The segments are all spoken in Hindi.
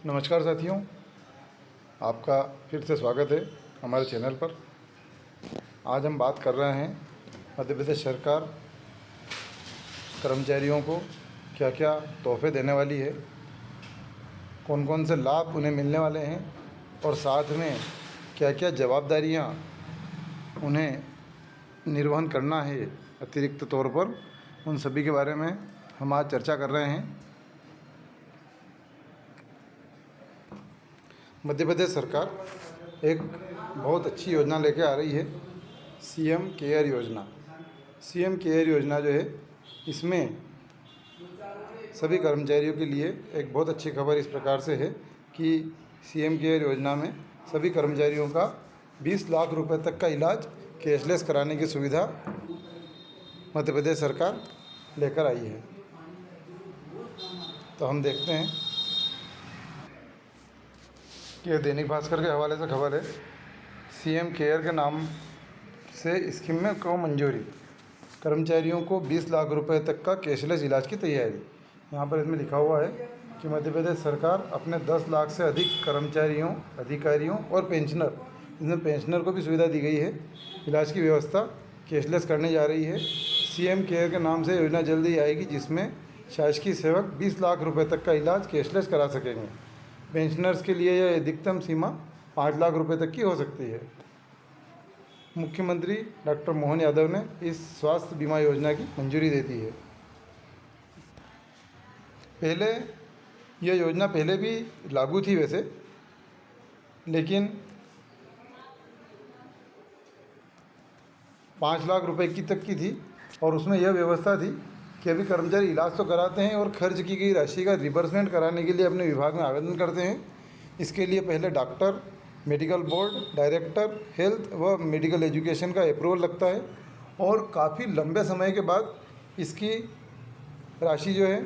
नमस्कार साथियों, आपका फिर से स्वागत है हमारे चैनल पर। आज हम बात कर रहे हैं मध्य प्रदेश सरकार कर्मचारियों को क्या क्या तोहफे देने वाली है, कौन कौन से लाभ उन्हें मिलने वाले हैं और साथ में क्या क्या जवाबदारियां उन्हें निर्वहन करना है अतिरिक्त तौर पर। उन सभी के बारे में हम आज चर्चा कर रहे हैं। मध्य प्रदेश सरकार एक बहुत अच्छी योजना लेके आ रही है, सीएम केयर योजना। सीएम केयर योजना जो है, इसमें सभी कर्मचारियों के लिए एक बहुत अच्छी खबर इस प्रकार से है कि सीएम केयर योजना में सभी कर्मचारियों का 20 लाख रुपए तक का इलाज कैशलेस कराने की सुविधा मध्य प्रदेश सरकार लेकर आई है। तो हम देखते हैं कि दैनिक भास्कर के हवाले से खबर है, सीएम केयर के नाम से स्कीम में को मंजूरी, कर्मचारियों को 20 लाख रुपए तक का कैशलेस इलाज की तैयारी। यहाँ पर इसमें लिखा हुआ है कि मध्य प्रदेश सरकार अपने 10 लाख से अधिक कर्मचारियों, अधिकारियों और पेंशनर, इसमें पेंशनर को भी सुविधा दी गई है, इलाज की व्यवस्था कैशलेस करने जा रही है। सीएम केयर के नाम से योजना जल्द ही आएगी, जिसमें शासकीय सेवक 20 लाख रुपए तक का इलाज कैशलेस करा सकेंगे। पेंशनर्स के लिए यह अधिकतम सीमा 5 लाख रुपए तक की हो सकती है। मुख्यमंत्री डॉक्टर मोहन यादव ने इस स्वास्थ्य बीमा योजना की मंजूरी दे दी है। पहले यह योजना पहले भी लागू थी वैसे, लेकिन 5 लाख रुपए की तक की थी और उसमें यह व्यवस्था थी कि अभी कर्मचारी इलाज तो कराते हैं और खर्च की गई राशि का रिवर्समेंट कराने के लिए अपने विभाग में आवेदन करते हैं। इसके लिए पहले doctor, medical board, director health व मेडिकल एजुकेशन का अप्रूवल लगता है और काफ़ी लंबे समय के बाद इसकी राशि जो है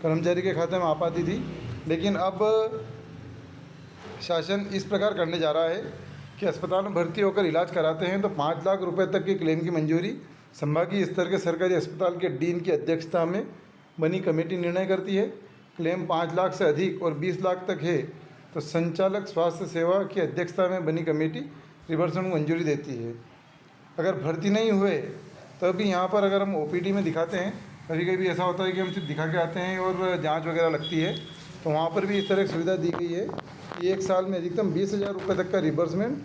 कर्मचारी के खाते में आ पाती थी। लेकिन अब शासन इस प्रकार करने जा रहा है कि अस्पताल में भर्ती होकर इलाज कराते हैं तो 5 लाख रुपए तक के क्लेम की मंजूरी संभागीय स्तर के सरकारी अस्पताल के डीन की अध्यक्षता में बनी कमेटी निर्णय करती है। क्लेम 5 लाख से अधिक और 20 लाख तक है तो संचालक स्वास्थ्य सेवा की अध्यक्षता में बनी कमेटी रिवर्समेंट को मंजूरी देती है। अगर भर्ती नहीं हुए तब भी यहाँ पर अगर हम ओपीडी में दिखाते हैं, कभी कभी ऐसा होता है कि हम सिर्फ दिखा के आते हैं और जाँच वगैरह लगती है, तो वहाँ पर भी इस तरह की सुविधा दी गई है कि 1 साल में अधिकतम 20,000 रुपये तक का रिवर्समेंट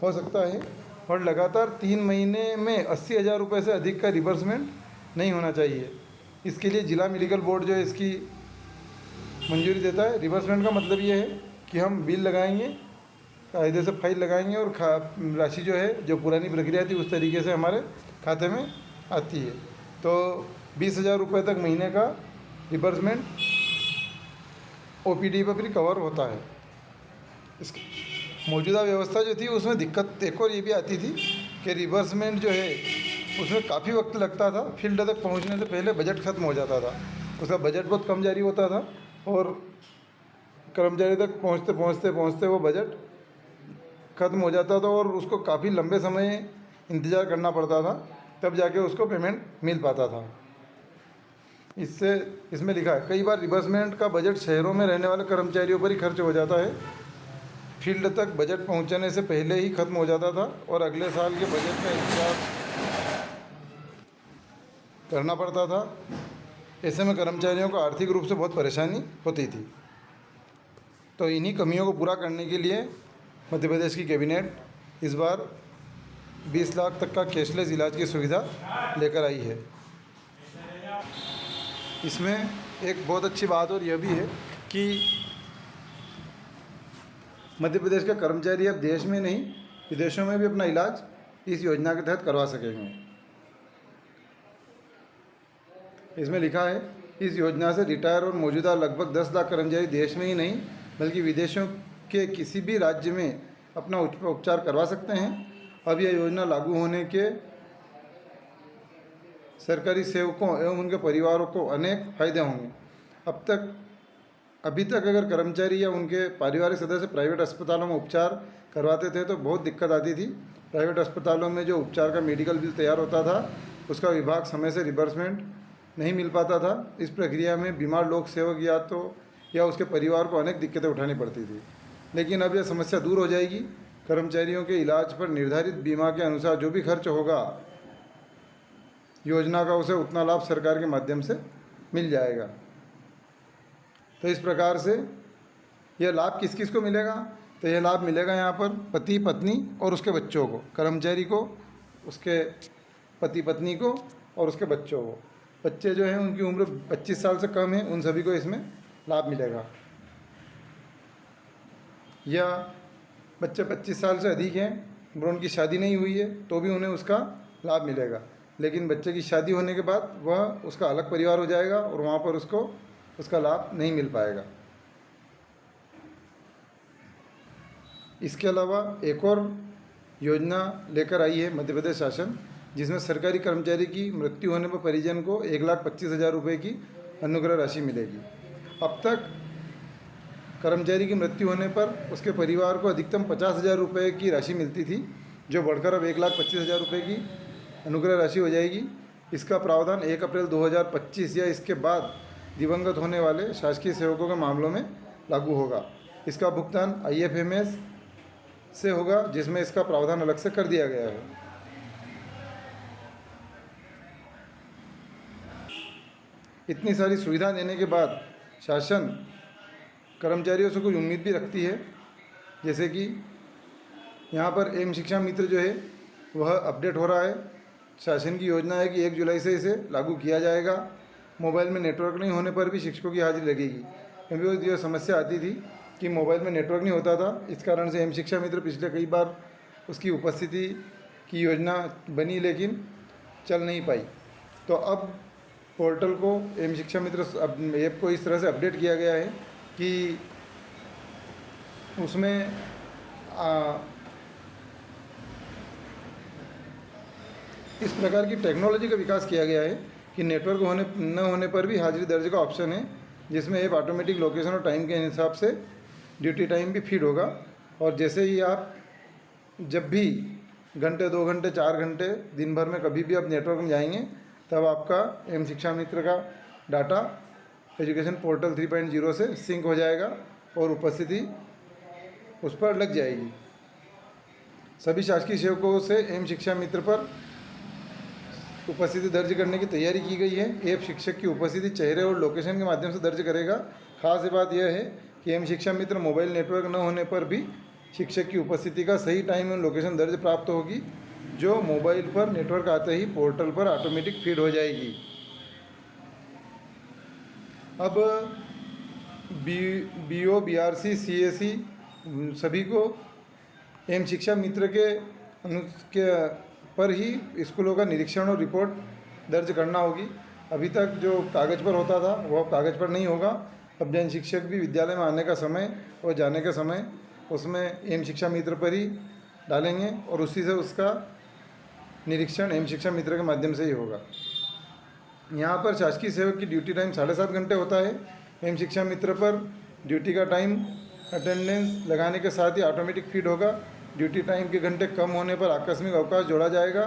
हो सकता है और लगातार 3 महीने में 80,000 रुपये से अधिक का रिवर्समेंट नहीं होना चाहिए। इसके लिए जिला मेडिकल बोर्ड जो है इसकी मंजूरी देता है। रिवर्समेंट का मतलब ये है कि हम बिल लगाएंगे, कायदे से फाइल लगाएंगे और राशि जो है, जो पुरानी प्रक्रिया थी उस तरीके से हमारे खाते में आती है। तो 20,000 रुपये तक महीने का रिवर्समेंट ओपीडी पर भी कवर होता है। इसकी मौजूदा व्यवस्था जो थी उसमें दिक्कत एक और ये भी आती थी कि रिवर्समेंट जो है उसमें काफ़ी वक्त लगता था, फील्ड तक पहुंचने से पहले बजट ख़त्म हो जाता था, उसका बजट बहुत कम जारी होता था और कर्मचारी तक पहुंचते वो बजट ख़त्म हो जाता था और उसको काफ़ी लंबे समय इंतज़ार करना पड़ता था, तब जाके उसको पेमेंट मिल पाता था। इसमें लिखा है कई बार रिवर्समेंट का बजट शहरों में रहने वाले कर्मचारियों पर ही खर्च हो जाता है, फील्ड तक बजट पहुंचने से पहले ही ख़त्म हो जाता था और अगले साल के बजट का इंतजार करना पड़ता था। ऐसे में कर्मचारियों को आर्थिक रूप से बहुत परेशानी होती थी। तो इन्हीं कमियों को पूरा करने के लिए मध्य प्रदेश की कैबिनेट इस बार 20 लाख तक का कैशलेस इलाज की सुविधा लेकर आई है। इसमें एक बहुत अच्छी बात और यह भी है कि मध्य प्रदेश के कर्मचारी अब देश में नहीं, विदेशों में भी अपना इलाज इस योजना के तहत करवा सकेंगे। इसमें लिखा है इस योजना से रिटायर और मौजूदा लगभग 10 लाख कर्मचारी देश में ही नहीं बल्कि विदेशों के किसी भी राज्य में अपना उपचार करवा सकते हैं। अब यह योजना लागू होने के सरकारी सेवकों एवं उनके परिवारों को अनेक फायदे होंगे। अभी तक अगर कर्मचारी या उनके पारिवारिक सदस्य प्राइवेट अस्पतालों में उपचार करवाते थे तो बहुत दिक्कत आती थी। प्राइवेट अस्पतालों में जो उपचार का मेडिकल बिल तैयार होता था उसका विभाग समय से रिवर्समेंट नहीं मिल पाता था। इस प्रक्रिया में बीमार लोक सेवक या तो या उसके परिवार को अनेक दिक्कतें उठानी पड़ती थी। लेकिन अब यह समस्या दूर हो जाएगी। कर्मचारियों के इलाज पर निर्धारित बीमा के अनुसार जो भी खर्च होगा योजना का, उसे उतना लाभ सरकार के माध्यम से मिल जाएगा। तो इस प्रकार से यह लाभ किस किस को मिलेगा? तो यह लाभ मिलेगा यहाँ पर पति पत्नी और उसके बच्चों को, कर्मचारी को, उसके पति पत्नी को और उसके बच्चों को। बच्चे जो हैं उनकी उम्र 25 साल से कम है, उन सभी को इसमें लाभ मिलेगा। या बच्चे 25 साल से अधिक हैं और उनकी शादी नहीं हुई है तो भी उन्हें उसका लाभ मिलेगा। लेकिन बच्चे की शादी होने के बाद वह उसका अलग परिवार हो जाएगा और वहाँ पर उसको उसका लाभ नहीं मिल पाएगा। इसके अलावा एक और योजना लेकर आई है मध्य प्रदेश शासन, जिसमें सरकारी कर्मचारी की मृत्यु होने पर परिजन को 1,25,000 रुपये की अनुग्रह राशि मिलेगी। अब तक कर्मचारी की मृत्यु होने पर उसके परिवार को अधिकतम 50,000 रुपये की राशि मिलती थी, जो बढ़कर अब 1,25,000 रुपये की अनुग्रह राशि हो जाएगी। इसका प्रावधान 1 अप्रैल 2025 या इसके बाद दिवंगत होने वाले शासकीय सेवकों के मामलों में लागू होगा। इसका भुगतान IFMS से होगा, जिसमें इसका प्रावधान अलग से कर दिया गया है। इतनी सारी सुविधा देने के बाद शासन कर्मचारियों से कुछ उम्मीद भी रखती है, जैसे कि यहाँ पर एम शिक्षा मित्र जो है वह अपडेट हो रहा है। शासन की योजना है कि 1 जुलाई से इसे लागू किया जाएगा। मोबाइल में नेटवर्क नहीं होने पर भी शिक्षकों की हाजिरी लगेगी, क्योंकि यह समस्या आती थी कि मोबाइल में नेटवर्क नहीं होता था। इस कारण से एम शिक्षा मित्र पिछले कई बार उसकी उपस्थिति की योजना बनी लेकिन चल नहीं पाई। तो अब पोर्टल को एम शिक्षा मित्र ऐप को इस तरह से अपडेट किया गया है कि उसमें इस प्रकार की टेक्नोलॉजी का विकास किया गया है कि नेटवर्क न होने पर भी हाजिरी दर्ज का ऑप्शन है, जिसमें ऐप ऑटोमेटिक लोकेशन और टाइम के हिसाब से ड्यूटी टाइम भी फीड होगा। और जैसे ही आप जब भी घंटे 2 घंटे 4 घंटे दिन भर में कभी भी आप नेटवर्क में जाएंगे, तब आपका एम शिक्षा मित्र का डाटा एजुकेशन पोर्टल 3.0 से सिंक हो जाएगा और उपस्थिति उस पर लग जाएगी। सभी शासकीय सेवकों से एम शिक्षा मित्र पर उपस्थिति दर्ज करने की तैयारी की गई है। ऐप शिक्षक की उपस्थिति चेहरे और लोकेशन के माध्यम से दर्ज करेगा। खास बात यह है कि एम शिक्षा मित्र मोबाइल नेटवर्क न होने पर भी शिक्षक की उपस्थिति का सही टाइम और लोकेशन दर्ज प्राप्त होगी, जो मोबाइल पर नेटवर्क आते ही पोर्टल पर ऑटोमेटिक फीड हो जाएगी। अब BO BRC CAC सभी को एम शिक्षा मित्र के पर ही स्कूलों का निरीक्षण और रिपोर्ट दर्ज करना होगी। अभी तक जो कागज़ पर होता था वह कागज़ पर नहीं होगा। अब जन शिक्षक भी विद्यालय में आने का समय और जाने का समय उसमें एम शिक्षा मित्र पर ही डालेंगे और उसी से उसका निरीक्षण एम शिक्षा मित्र के माध्यम से ही होगा। यहाँ पर शासकीय सेवक की ड्यूटी टाइम 7.5 घंटे होता है। एम शिक्षा मित्र पर ड्यूटी का टाइम अटेंडेंस लगाने के साथ ही ऑटोमेटिक फीड होगा। ड्यूटी टाइम के घंटे कम होने पर आकस्मिक अवकाश जोड़ा जाएगा।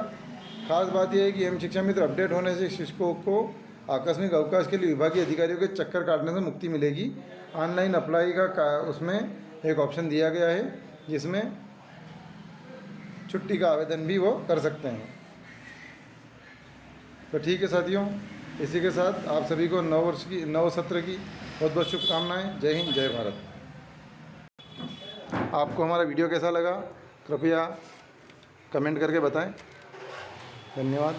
खास बात यह है कि एम शिक्षा मित्र अपडेट होने से शिक्षकों को आकस्मिक अवकाश के लिए विभागीय अधिकारियों के चक्कर काटने से मुक्ति मिलेगी। ऑनलाइन अप्लाई का उसमें एक ऑप्शन दिया गया है, जिसमें छुट्टी का आवेदन भी वो कर सकते हैं। तो ठीक है साथियों, इसी के साथ आप सभी को नव सत्र की बहुत बहुत शुभकामनाएं। जय हिंद, जय भारत। आपको हमारा वीडियो कैसा लगा कृपया कमेंट करके बताएं। धन्यवाद।